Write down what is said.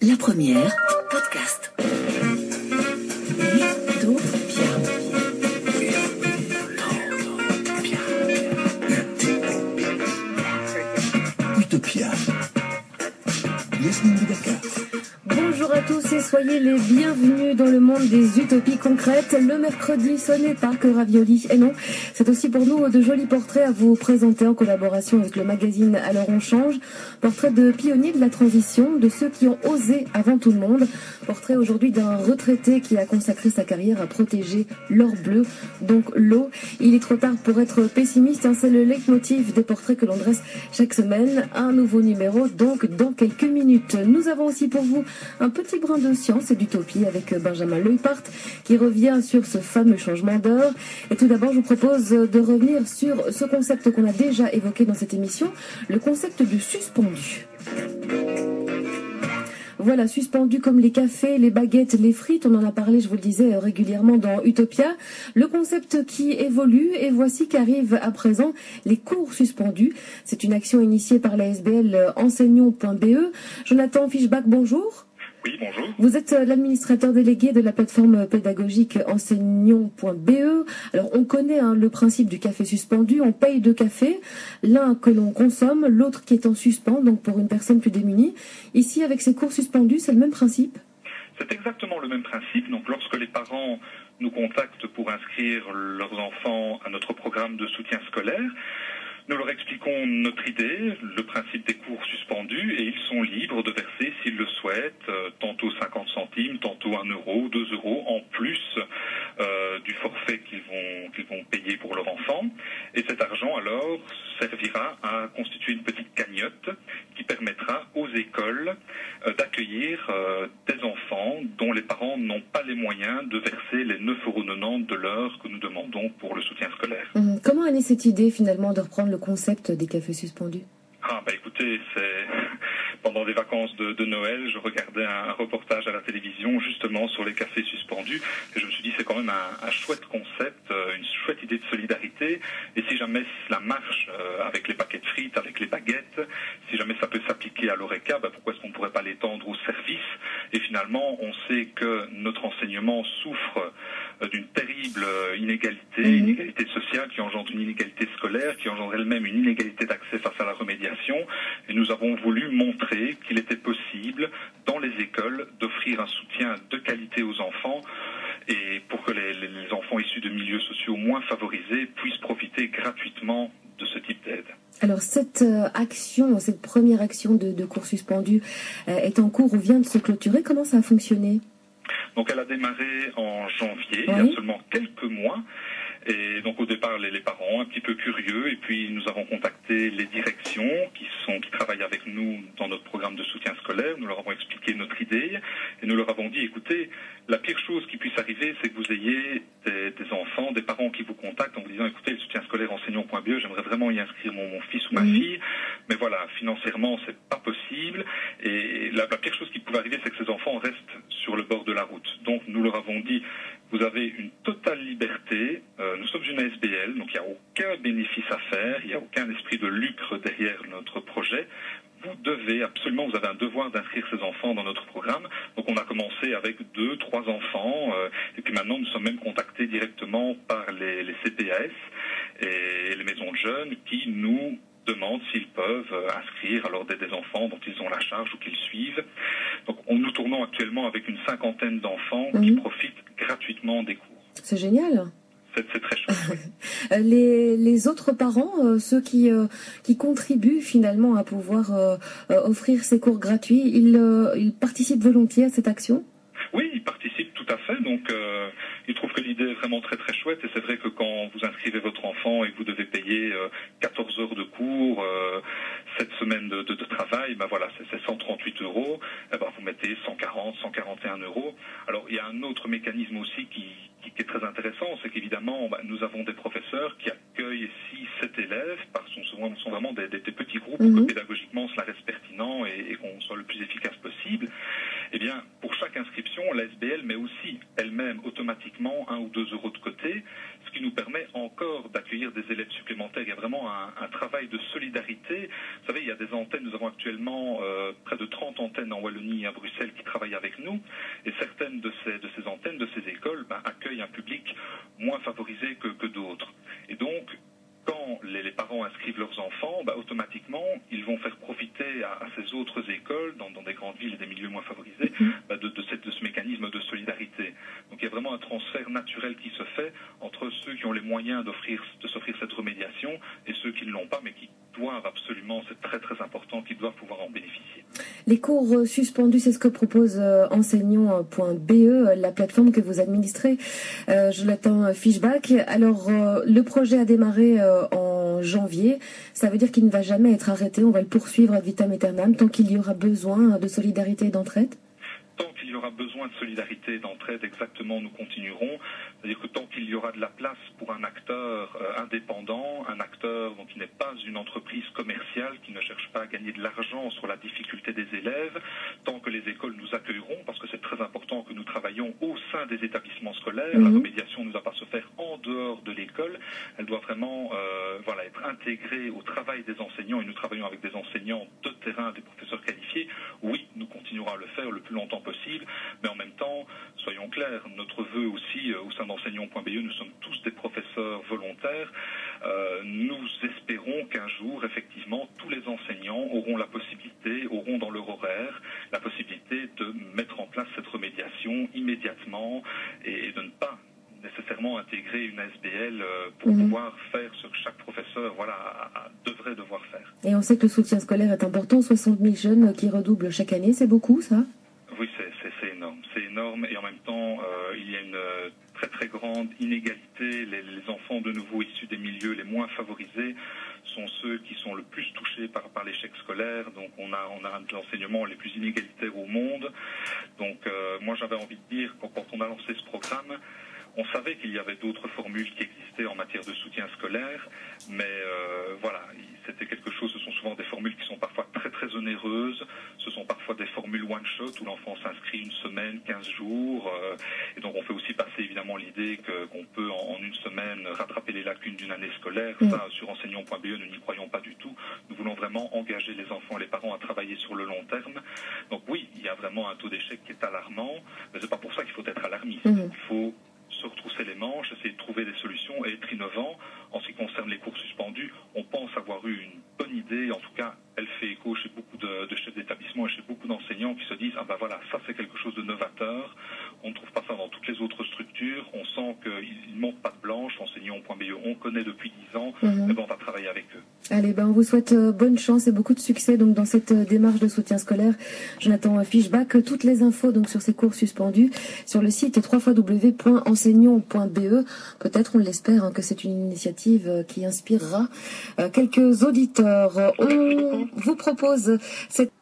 La première, podcast. Utopia. Yasmine Boubacar. Bonjour à tous et soyez les bienvenus dans le monde des utopies concrètes. Le mercredi, ce n'est pas que ravioli. Et non, c'est aussi pour nous de jolis portraits à vous présenter en collaboration avec le magazine Alors on change. Portrait de pionniers de la transition, de ceux qui ont osé avant tout le monde. Portrait aujourd'hui d'un retraité qui a consacré sa carrière à protéger l'or bleu, donc l'eau. Il est trop tard pour être pessimiste, hein, c'est le leitmotiv des portraits que l'on dresse chaque semaine. Un nouveau numéro, donc dans quelques minutes. Nous avons aussi pour vous un petit brin de science et d'utopie avec Benjamin Leupart qui revient sur ce fameux changement d'heure. Et tout d'abord, je vous propose de revenir sur ce concept qu'on a déjà évoqué dans cette émission, le concept du suspendu. Voilà, suspendu comme les cafés, les baguettes, les frites, on en a parlé, je vous le disais, régulièrement dans Utopia. Le concept qui évolue, et voici qu'arrivent à présent les cours suspendus. C'est une action initiée par la SBL enseignons.be. Jonathan Fischbach, bonjour. Oui, bonjour. Vous êtes l'administrateur délégué de la plateforme pédagogique enseignons.be. Alors, on connaît le principe du café suspendu. On paye deux cafés, l'un que l'on consomme, l'autre qui est en suspens, donc pour une personne plus démunie. Ici, avec ces cours suspendus, c'est le même principe? C'est exactement le même principe. Donc, lorsque les parents nous contactent pour inscrire leurs enfants à notre programme de soutien scolaire, nous leur expliquons notre idée, le principe des cours suspendus, et ils sont libres de verser, s'ils le souhaitent, tantôt 50 centimes, tantôt 1 euro, 2 euros, en plus du forfait qu'ils vont payer pour leur enfant. Et cet argent, alors, servira à constituer une petite cagnotte qui permettra aux écoles d'accueillir des enfants dont les parents n'ont pas les moyens de verser les 9,90 € de l'heure que nous demandons pour le soutien scolaire. Comment est née cette idée, finalement, de reprendre le concept des cafés suspendus? Écoutez, c'est pendant les vacances de Noël, je regardais un reportage à la télévision justement sur les cafés suspendus et je me suis dit c'est quand même un chouette concept, une chouette idée de solidarité, et si jamais cela marche avec les paquets de frites, avec les baguettes, si jamais ça peut s'appliquer à l'Horeca, pourquoi est-ce qu'on ne pourrait pas l'étendre aux services? Et finalement, on sait que notre enseignement souffre d'une terrible inégalité sociale qui engendre une inégalité scolaire, qui engendre elle-même une inégalité d'accès face à la remédiation. Et nous avons voulu montrer qu'il était possible, dans les écoles, d'offrir un soutien de qualité aux enfants, et pour que les enfants issus de milieux sociaux moins favorisés puissent profiter gratuitement de ce type d'aide. Alors cette première action de cours suspendus est en cours ou vient de se clôturer. Comment ça a fonctionné? Donc elle a démarré en janvier, il y a seulement quelques mois. Et donc au départ les parents un petit peu curieux, et puis nous avons contacté les directions qui travaillent avec nous dans notre programme de soutien scolaire. Nous leur avons expliqué notre idée et nous leur avons dit écoutez, la pire chose qui puisse arriver, c'est que vous ayez des enfants, des parents qui vous contactent en vous disant écoutez, le soutien scolaire enseignons.be, j'aimerais vraiment y inscrire mon fils ou ma fille, mais voilà, financièrement c'est pas possible, et la pire chose qui pouvait arriver, c'est que ces enfants restent sur le bord de la route. Donc nous leur avons dit vous avez une totale liberté, nous sommes une ASBL, donc il n'y a aucun bénéfice à faire, il n'y a aucun esprit de lucre derrière notre projet. Vous avez un devoir d'inscrire ces enfants dans notre programme. Donc on a commencé avec 2, 3 enfants, et puis maintenant nous sommes même contactés directement par les CPAS et les maisons de jeunes qui nous demandent s'ils peuvent inscrire alors des enfants dont ils ont la charge ou qu'ils suivent. Donc nous tournons actuellement avec une 50aine d'enfants qui profitent gratuitement des cours. C'est génial. C'est très chouette. Les autres parents, ceux qui contribuent finalement à pouvoir offrir ces cours gratuits, ils participent volontiers à cette action? Oui, ils participent tout à fait. Donc, ils trouvent que l'idée est vraiment très très chouette. Et c'est vrai que quand vous inscrivez votre enfant et que vous devez payer 14 heures de cours, 7 semaines de travail, voilà, c'est 138 €. Vous mettez 140, 141 €. Alors, il y a un autre mécanisme aussi qui est très intéressant, c'est qu'évidemment, nous avons des professeurs qui accueillent 6-7 élèves, parce que ce sont vraiment des petits groupes pour que pédagogiquement cela reste pertinent et qu'on soit le plus efficace possible. Eh bien, pour chaque inscription, la SBL met aussi elle-même automatiquement 1 ou 2 € de côté, ce qui qui nous permet encore d'accueillir des élèves supplémentaires. Il y a vraiment un travail de solidarité. Vous savez, il y a des antennes, nous avons actuellement près de 30 antennes en Wallonie et à Bruxelles qui travaillent avec nous, et certaines de ces antennes, de ces écoles, accueillent un public moins favorisé que d'autres. Et donc, quand les parents inscrivent leurs enfants, automatiquement, ils vont faire profiter à ces autres écoles, dans des grandes villes et des milieux moins favorisés, de ce mécanisme de solidarité. Donc il y a vraiment un transfert naturel qui se fait entre ceux qui ont les moyens de s'offrir cette remédiation et ceux qui ne l'ont pas, mais qui doivent absolument, c'est très très important, qui doivent pouvoir en bénéficier. Les cours suspendus, c'est ce que propose enseignant.be, la plateforme que vous administrez, Jonathan Fischbach. Alors, le projet a démarré en janvier. Ça veut dire qu'il ne va jamais être arrêté. On va le poursuivre ad vitam aeternam tant qu'il y aura besoin de solidarité et d'entraide. Tant qu'il y aura besoin de solidarité et d'entraide, exactement, nous continuerons. C'est-à-dire que tant qu'il y aura de la place pour un acteur indépendant, un acteur qui n'est pas une entreprise commerciale, qui ne cherche pas à gagner de l'argent sur la difficulté des élèves, tant que les écoles nous accueilleront, parce que c'est très important que nous travaillons au sein des établissements scolaires. La remédiation ne doit pas se faire en dehors de l'école. Elle doit vraiment être intégrée au travail des enseignants, et nous travaillons avec des enseignants de terrain, des professeurs qualifiés. Oui, nous continuerons à le faire le plus longtemps possible, mais en même temps, soyons clairs, notre vœu aussi au sein d'enseignant.be, nous sommes tous des professeurs volontaires. Nous espérons qu'un jour, effectivement, tous les enseignants auront la possibilité, auront dans leur horaire, la possibilité de mettre en place cette remédiation immédiatement et de ne pas nécessairement intégrer une ASBL pour pouvoir faire ce que chaque professeur devrait devoir faire. Et on sait que le soutien scolaire est important, 60 000 jeunes qui redoublent chaque année, c'est beaucoup ça ? Oui, c'est énorme. C'est énorme et en même temps, il y a une très très grande inégalité. Les enfants de nouveau issus des milieux les moins favorisés sont ceux qui sont le plus touchés par l'échec scolaire. Donc on a un de l'enseignement les plus inégalitaires au monde. Donc moi j'avais envie de dire quand on a lancé ce programme, on savait qu'il y avait d'autres formules qui existaient en matière de soutien scolaire, mais c'était quelque chose, ce sont souvent des formules qui sont parfois très très onéreuses, ce sont parfois des formules one-shot où l'enfant s'inscrit une semaine, 15 jours, et donc on fait aussi passer évidemment l'idée qu'on peut en une semaine rattraper les lacunes d'une année scolaire. Ça, sur enseignant.be, nous n'y croyons pas du tout. Nous voulons vraiment engager les enfants et les parents à travailler sur le long terme. Donc oui, il y a vraiment un taux d'échec qui est alarmant, mais c'est pas pour ça qu'il faut être alarmiste. Il faut se retrousser les manches, essayer de trouver des solutions et être innovant. En ce qui concerne les cours suspendus, on pense avoir eu une bonne idée, en tout cas elle fait écho chez beaucoup de chefs d'établissement et chez beaucoup d'enseignants qui se disent ça c'est quelque chose de novateur, on ne trouve pas ça dans toutes les autres structures, on sent qu'ils ne montent pas de blanche, enseignant.be on connaît depuis 10 ans, mais on va travailler avec eux. Allez, on vous souhaite bonne chance et beaucoup de succès donc dans cette démarche de soutien scolaire. Jonathan Fischbach, toutes les infos donc sur ces cours suspendus sur le site www.enseignant.be. Peut-être, on l'espère, que c'est une initiative qui inspirera quelques auditeurs. On vous propose cette